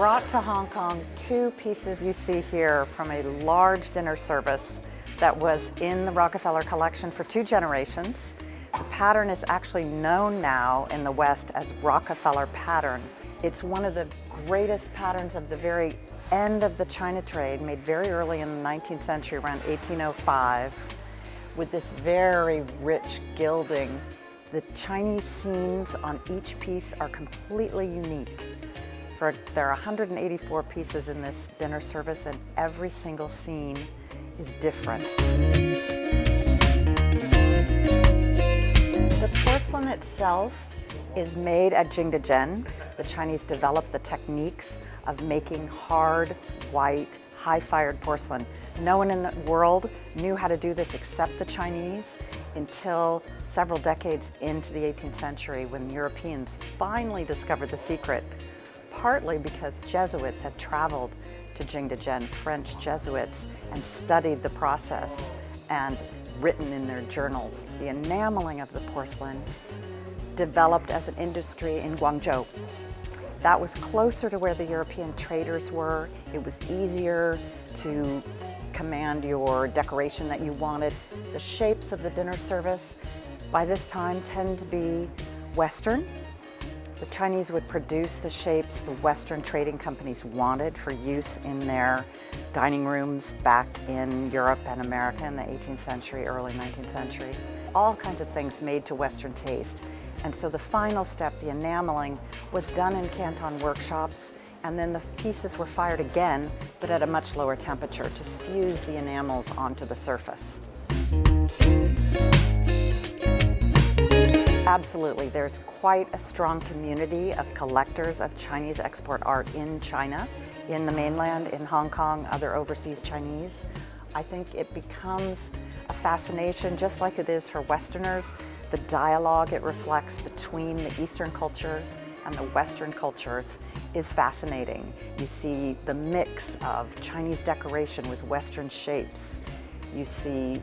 brought to Hong Kong two pieces you see here from a large dinner service that was in the Rockefeller collection for 2 generations. The pattern is actually known now in the West as Rockefeller pattern. It's one of the greatest patterns of the very end of the China trade, made very early in the 19th century, around 1805, with this very rich gilding. The Chinese scenes on each piece are completely unique. There are 184 pieces in this dinner service, and every single scene is different. The porcelain itself is made at Jingdezhen. The Chinese developed the techniques of making hard, white, high-fired porcelain. No one in the world knew how to do this except the Chinese until several decades into the 18th century, when Europeans finally discovered the secret, partly because Jesuits had traveled to Jingdezhen, French Jesuits, and studied the process and written in their journals. The enameling of the porcelain developed as an industry in Guangzhou. That was closer to where the European traders were. It was easier to command your decoration that you wanted. The shapes of the dinner service by this time tend to be Western. The Chinese would produce the shapes the Western trading companies wanted for use in their dining rooms back in Europe and America in the 18th century, early 19th century. All kinds of things made to Western taste. And so the final step, the enameling, was done in Canton workshops, and then the pieces were fired again, but at a much lower temperature to fuse the enamels onto the surface. Absolutely, there's quite a strong community of collectors of Chinese export art in China, in the mainland, in Hong Kong, other overseas Chinese. I think it becomes a fascination, just like it is for Westerners. The dialogue it reflects between the Eastern cultures and the Western cultures is fascinating. You see the mix of Chinese decoration with Western shapes. You see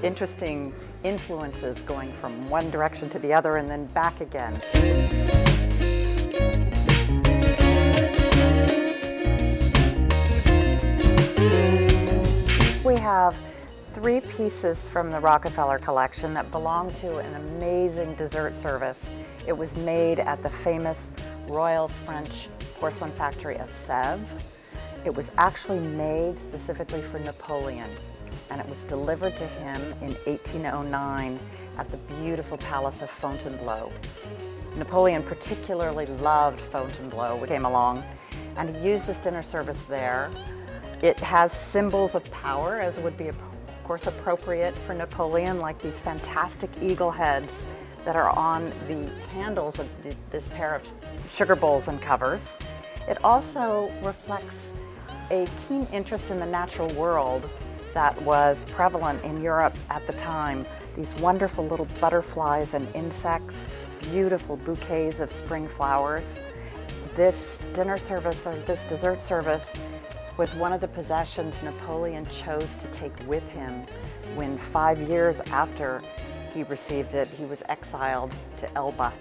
interesting influences going from one direction to the other and then back again. We have 3 pieces from the Rockefeller collection that belong to an amazing dessert service. It was made at the famous Royal French porcelain factory of Sèvres. It was actually made specifically for Napoleon, and it was delivered to him in 1809 at the beautiful Palace of Fontainebleau. Napoleon particularly loved Fontainebleau, which came along, and he used this dinner service there. It has symbols of power, as would be of course appropriate for Napoleon, like these fantastic eagle heads that are on the handles of this pair of sugar bowls and covers. It also reflects a keen interest in the natural world that was prevalent in Europe at the time. These wonderful little butterflies and insects, beautiful bouquets of spring flowers. This dinner service, or this dessert service, was one of the possessions Napoleon chose to take with him when 5 years after he received it, he was exiled to Elba.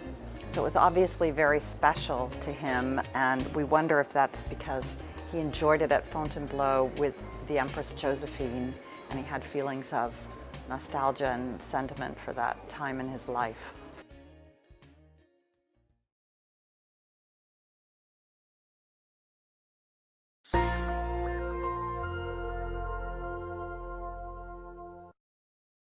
So it was obviously very special to him, and we wonder if that's because he enjoyed it at Fontainebleau with the Empress Josephine, and he had feelings of nostalgia and sentiment for that time in his life.